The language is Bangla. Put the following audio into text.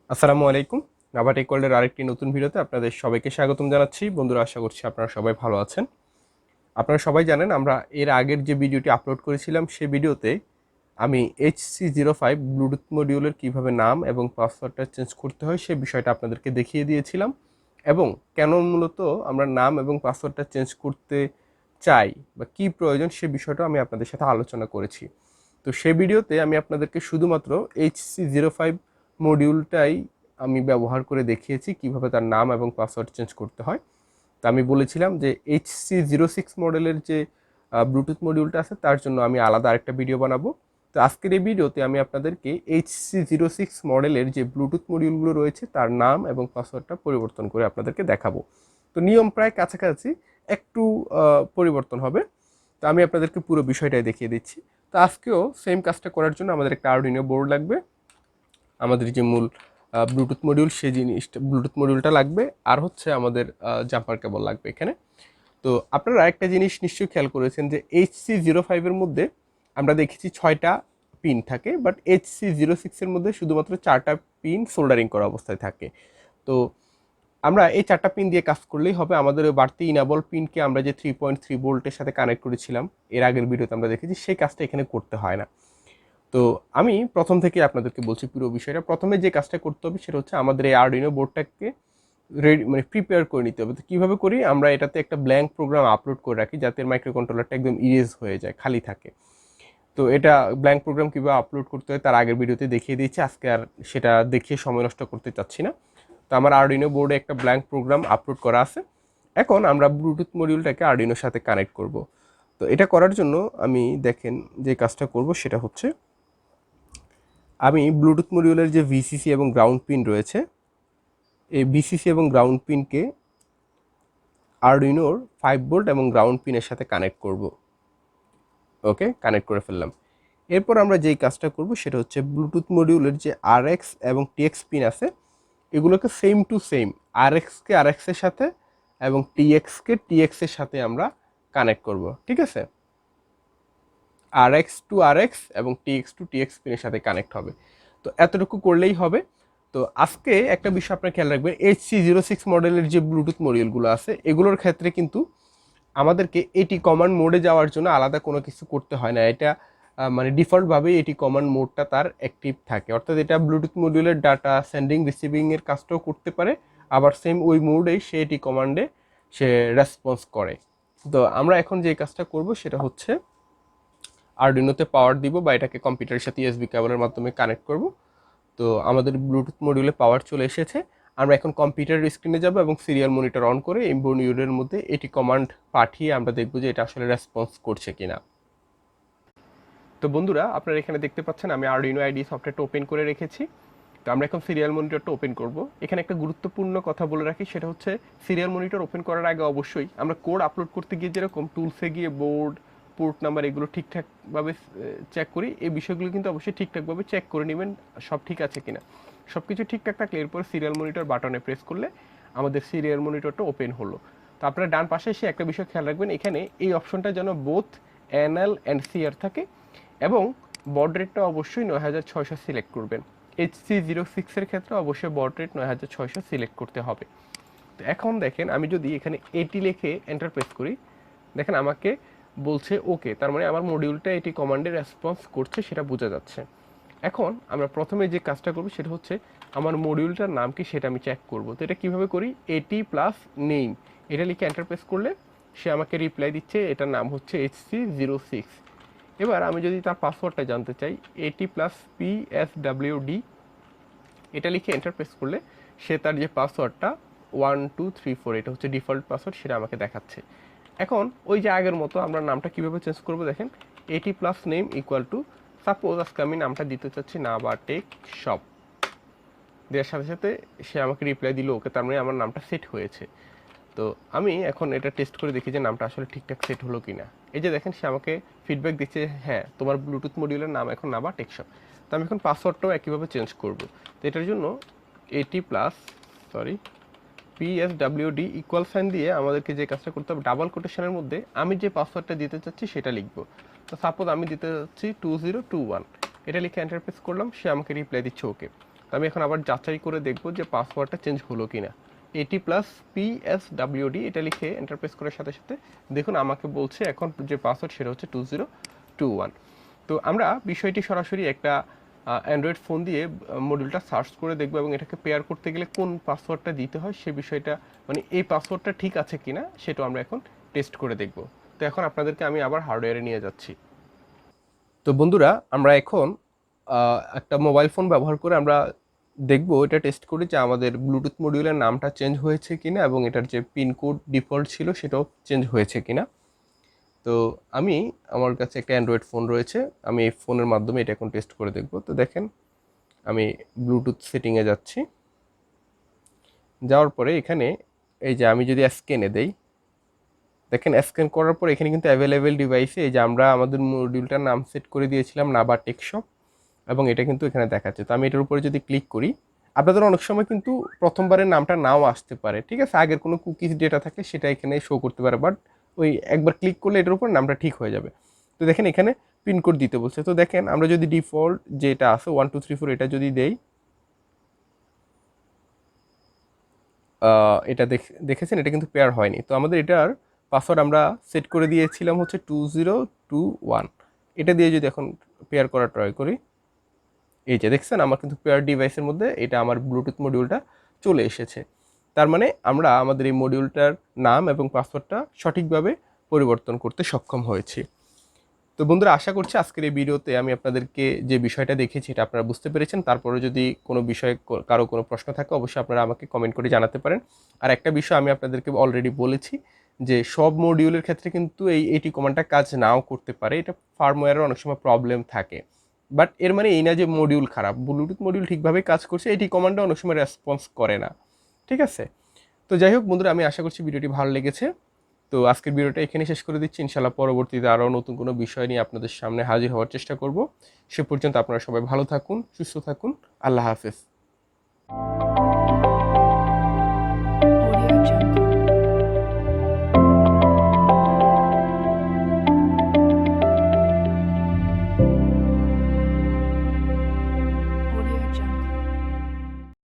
আসসালামু আলাইকুম। নাভা টেক ওয়ার্ল্ডের আরেকটি নতুন ভিডিওতে আপনাদের সবাইকে স্বাগতম জানাচ্ছি। বন্ধুরা, আশা করছি আপনারা সবাই ভালো আছেন। আপনারা সবাই জানেন আমরা এর আগের যে ভিডিওটি আপলোড করেছিলাম সেই ভিডিওতে আমি HC-05 ব্লুটুথ মডিউলের কিভাবে নাম এবং পাসওয়ার্ডটা চেঞ্জ করতে হয় সেই বিষয়টা আপনাদেরকে দেখিয়ে দিয়েছিলাম, এবং কেন মূলত আমরা নাম এবং পাসওয়ার্ডটা চেঞ্জ করতে চাই বা কী প্রয়োজন সে বিষয়টা আমি আপনাদের সাথে আলোচনা করেছি। তো সেই ভিডিওতে আমি আপনাদেরকে শুধুমাত্র HC-05 মডিউলটাই আমি ব্যবহার করে দেখিয়েছি কিভাবে তার নাম এবং পাসওয়ার্ড চেঞ্জ করতে হয়। তো আমি বলেছিলাম যে HC-06 মডেলের যে ব্লুটুথ মডিউলটা আছে তার জন্য আমি আলাদা আরেকটা ভিডিও বানাবো। তো আজকের এই ভিডিওতে আমি আপনাদেরকে HC-06 মডেলের যে ব্লুটুথ মডিউলগুলো রয়েছে তার নাম এবং পাসওয়ার্ডটা পরিবর্তন করে আপনাদেরকে দেখাবো। তো নিয়ম প্রায় কাছাকাছি, একটু পরিবর্তন হবে। তো আমি আপনাদেরকে পুরো বিষয়টাই দেখিয়ে দিচ্ছি। তো আজকেও সেম কাজটা করার জন্য আমাদের একটা আরডুইনো বোর্ড লাগবে, আমাদের যে মূল ব্লুটুথ মডিউল সেই জিনিসটা ব্লুটুথ মডিউলটা লাগবে, আর হচ্ছে আমাদের জাম্পার কেবল লাগবে এখানে। তো আপনারা একটা জিনিস নিশ্চয়ই খেয়াল করেছেন যে HC-05 এর মধ্যে আমরা দেখেছি 6টা পিন থাকে, বাট HC-06 এর মধ্যে শুধুমাত্র 4টা পিন সোল্ডারিং করা অবস্থায় থাকে। তো আমরা এই 4টা পিন দিয়ে কাজ করলেই হবে। আমাদের ওই বাড়তি ইনাবল পিনকে আমরা যে 3.3 ভোল্টের সাথে কানেক্ট করেছিলাম এর আগের ভিডিওতে আমরা দেখেছি, সেই কাজটা এখানে করতে হয় না। তো আমি প্রথম থেকে আপনাদেরকে বলছি পুরো বিষয়টা। প্রথমে যে কাজটা করতে হবে সেটা হচ্ছে আমাদের এই আরডুইনো বোর্ডটাকে রেডি মানে প্রিপেয়ার করে নিতে হবে। তো কীভাবে করি, আমরা এটাতে একটা ব্ল্যাঙ্ক প্রোগ্রাম আপলোড করে রাখি যাতে মাইক্রো কন্ট্রোলারটা একদম ইরেজ হয়ে যায়, খালি থাকে। তো এটা ব্ল্যাঙ্ক প্রোগ্রাম কীভাবে আপলোড করতে হয় তার আগের ভিডিওতে দেখিয়ে দিয়েছি, আজকে আর সেটা দেখিয়ে সময় নষ্ট করতে চাচ্ছি না। তো আমার আরডুইনো বোর্ডে একটা ব্ল্যাঙ্ক প্রোগ্রাম আপলোড করা আছে। এখন আমরা ব্লুটুথ মডিউলটাকে আরডুইনোর সাথে কানেক্ট করব। তো এটা করার জন্য আমি দেখেন যে কাজটা করব সেটা হচ্ছে, আমি ব্লুটুথ মডিউলের যে ভিসিসি এবং গ্রাউন্ড পিন রয়েছে, এই ভিসিসি এবং গ্রাউন্ড পিনকে আরডুইনোর 5 ভোল্ট এবং গ্রাউন্ড পিনের সাথে কানেক্ট করব। ওকে, কানেক্ট করে ফেললাম। এরপর আমরা যেই কাজটা করব সেটা হচ্ছে ব্লুটুথ মডিউলের যে আরএক্স এবং টিএক্স পিন আছে এগুলোকে সেম টু সেম আরএক্সকে আরএক্সের সাথে এবং টিএক্সকে টিএক্সের সাথে আমরা কানেক্ট করব। ঠিক আছে, আরএক্স টু আরএক্স এবং টিএক্স টু টিএক্স পিনের সাথে কানেক্ট হবে। তো এতটুকু করলেই হবে। তো আজকে একটা বিষয় আপনার খেয়াল রাখবেন, HC-06 মডেলের যে ব্লুটুথ মডিউলগুলো আছে এগুলোর ক্ষেত্রে কিন্তু আমাদেরকে এটি কমান্ড মোডে যাওয়ার জন্য আলাদা কোনো কিছু করতে হয় না। এটা মানে ডিফল্টভাবেই এটি কমান্ড মোডটা তার অ্যাক্টিভ থাকে, অর্থাৎ এটা ব্লুটুথ মডিউলের ডাটা সেন্ডিং রিসিভিংয়ের কাজটাও করতে পারে, আবার সেম ওই মোডেই সে এটি কমান্ডে সে রেসপন্স করে। তো আমরা এখন যে কাজটা করব সেটা হচ্ছে আরডুইনোতে পাওয়ার দিব বা এটাকে কম্পিউটারের সাথে ইউএসবি কেবলের মাধ্যমে কানেক্ট করব। তো আমাদের ব্লুটুথ মডিউলে পাওয়ার চলে এসেছে। আমরা এখন কম্পিউটারের স্ক্রিনে যাব এবং সিরিয়াল মনিটর অন করে এই মডিউলের মধ্যে এটি কমান্ড পাঠিয়ে আমরা দেখব যে এটা আসলে রেসপন্স করছে কিনা। তো বন্ধুরা, আপনারা এখানে দেখতে পাচ্ছেন আমি আরডুইনো আইডি সফটওয়্যারটা ওপেন করে রেখেছি। তো আমরা এখন সিরিয়াল মনিটরটা ওপেন করব। এখানে একটা গুরুত্বপূর্ণ কথা বলে রাখি, সেটা হচ্ছে সিরিয়াল মনিটর ওপেন করার আগে অবশ্যই আমরা কোড আপলোড করতে গিয়ে যেরকম টুলসে গিয়ে বোর্ড পোর্ট নাম্বার এগুলো ঠিকঠাকভাবে চেক করি, এই বিষয়গুলো কিন্তু অবশ্যই ঠিকঠাকভাবে চেক করে নেবেন সব ঠিক আছে কিনা। সব কিছু ঠিকঠাক থাকলে এরপর সিরিয়াল মনিটর বাটনে প্রেস করলে আমাদের সিরিয়াল মনিটরটা ওপেন হলো। তো আপনারা ডান পাশে এসে একটা বিষয় খেয়াল রাখবেন, এখানে এই অপশনটা যেন বোথ এনএল অ্যান্ড সিআর থাকে, এবং বড রেটটা অবশ্যই 9600 সিলেক্ট করবেন। HC-06 এর ক্ষেত্রে অবশ্যই বড রেট 9600 সিলেক্ট করতে হবে। তো এখন দেখেন আমি যদি এখানে এটি লিখে এন্টার প্রেস করি, দেখেন আমাকে বলছে ওকে, তার মানে আমার মডিউলটা এটি কমান্ডে রেসপন্স করছে সেটা বোঝা যাচ্ছে। এখন আমরা প্রথমে যে কাজটা করব সেটা হচ্ছে আমার মডিউলটার নাম কি সেটা আমি চেক করব। তো এটা কীভাবে করি, এটি প্লাস নেম এটা লিখে এন্টার প্রেস করলে সে আমাকে রিপ্লাই দিচ্ছে এটার নাম হচ্ছে HC-06। এবার আমি যদি তার পাসওয়ার্ডটা জানতে চাই, এটি প্লাস PSWD এটা লিখে এন্টার প্রেস করলে সে তার যে পাসওয়ার্ডটা 1234 এটা হচ্ছে ডিফল্ট পাসওয়ার্ড সেটা আমাকে দেখাচ্ছে। এখন ওই যে আগের মতো আমরা নামটা কীভাবে চেঞ্জ করব, দেখেন এটি plus name equal to, suppose আজকে আমি নামটা দিতে চাচ্ছি নাভা টেক শপ, দেওয়ার সাথে সাথে সে আমাকে রিপ্লাই দিল ওকে, তার মানে আমার নামটা সেট হয়েছে। তো আমি এখন এটা টেস্ট করে দেখি যে নামটা আসলে ঠিকঠাক সেট হলো কি না। এই যে দেখেন সে আমাকে ফিডব্যাক দিচ্ছে, হ্যাঁ তোমার ব্লুটুথ মডিউলের নাম এখন নাভা টেকশপ। তো আমি এখন পাসওয়ার্ডটাও একইভাবে চেঞ্জ করব। তো এটার জন্য এটি প্লাস PSWD ইকুয়াল সাইন দিয়ে আমাদেরকে যে কাজটা করতে হবে, ডাবল কোটেশনের মধ্যে আমি যে পাসওয়ার্ডটা দিতে চাচ্ছি সেটা লিখবো। তো সাপোজ আমি দিতে চাচ্ছি 2021, এটা লিখে এন্টার প্রেস করলাম, সে আমাকে রিপ্লাই দিচ্ছে ওকে। তো আমি এখন আবার যাচাই করে দেখব যে পাসওয়ার্ডটা চেঞ্জ হলো কিনা। AT+PSWD এটা লিখে এন্টার প্রেস করার সাথে সাথে দেখুন আমাকে বলছে এখন যে পাসওয়ার্ড সেটা হচ্ছে 2021। তো আমরা বিষয়টি সরাসরি একটা অ্যান্ড্রয়েড ফোন দিয়ে মডিউলটা সার্চ করে দেখব এবং এটাকে পেয়ার করতে গেলে কোন পাসওয়ার্ডটা দিতে হয় সে বিষয়টা, মানে এই পাসওয়ার্ডটা ঠিক আছে কিনা সেটাও আমরা এখন টেস্ট করে দেখব। তো এখন আপনাদেরকে আমি আবার হার্ডওয়্যারে নিয়ে যাচ্ছি। তো বন্ধুরা, আমরা এখন একটা মোবাইল ফোন ব্যবহার করে আমরা দেখব, এটা টেস্ট করি যে আমাদের ব্লুটুথ মডিউলের নামটা চেঞ্জ হয়েছে কিনা এবং এটার যে পিনকোড ডিফল্ট ছিল সেটাও চেঞ্জ হয়েছে কিনা। তো আমার কাছে একটা অ্যান্ড্রয়েড ফোন রয়েছে, আমি এই ফোনের মাধ্যমে এটা এখন টেস্ট করে দেখব। তো দেখেন আমি ব্লুটুথ সেটিংয়ে যাচ্ছি, যাওয়ার পরে এখানে এই যে আমি যদি স্ক্যানে দেই, দেখেন স্ক্যান করার পর এখানে কিন্তু অ্যাভেলেবেল ডিভাইসে এই যে আমরা আমাদের মডিউলটার নাম সেট করে দিয়েছিলাম নাবা টেকশপ, এবং এটা কিন্তু এখানে দেখাচ্ছে। তো আমি এটার উপরে যদি ক্লিক করি, আপনাদের অনেক সময় কিন্তু প্রথমবারের নামটা নাও আসতে পারে, ঠিক আছে, আগের কোনো কুকিজ ডেটা থাকলে সেটা এখানে শো করতে পারে, বাট ওই একবার ক্লিক করলে এটার উপর নামটা ঠিক হয়ে যাবে। তো দেখেন এখানে পিনকোড দিতে বলছে। তো দেখেন আমরা যদি ডিফল্ট যেটা আছে 1234 এটা যদি দেই, এটা দেখেছেন এটা কিন্তু পেয়ার হয়নি। তো আমাদের এটার পাসওয়ার্ড আমরা সেট করে দিয়েছিলাম হচ্ছে 2021। এটা দিয়ে যদি এখন পেয়ার করা ট্রাই করি, এই যে দেখছেন আমার কিন্তু পেয়ার ডিভাইসের মধ্যে এটা আমার ব্লুটুথ মডিউলটা চলে এসেছে। তার মানে আমরা আমাদের এই মডিউলটার নাম এবং পাসওয়ার্ডটা সঠিকভাবে পরিবর্তন করতে সক্ষম হয়েছি। তো বন্ধুরা, আশা করছি আজকের এই ভিডিওতে আমি আপনাদেরকে যে বিষয়টা দেখিয়েছি এটা আপনারা বুঝতে পেরেছেন। তারপরে যদি কোনো বিষয়ে কারো কোনো প্রশ্ন থাকে অবশ্যই আপনারা আমাকে কমেন্ট করে জানাতে পারেন। আর একটা বিষয় আমি আপনাদেরকে অলরেডি বলেছি যে সব মডিউলের ক্ষেত্রে কিন্তু এই এটি কমান্ডটা কাজ নাও করতে পারে, এটা ফার্মওয়্যারের অনেক সময় প্রবলেম থাকে। বাট এর মানে এই না যে মডিউল খারাপ, ব্লুটুথ মডিউল ঠিকভাবে কাজ করছে, এটি কমান্ডটা অনেক সময় রেসপন্স করে না, ঠিক আছে। তো যাই হোক বন্ধুরা, আমি আশা করছি ভিডিওটি ভালো লেগেছে। তো আজকের ভিডিওটা এখানে শেষ করে দিচ্ছি। ইনশাআল্লাহ পরবর্তীতে আরও নতুন কোনো বিষয় নিয়ে আপনাদের সামনে হাজির হওয়ার চেষ্টা করব। সে পর্যন্ত আপনারা সবাই ভালো থাকুন, সুস্থ থাকুন। আল্লাহ হাফেজ।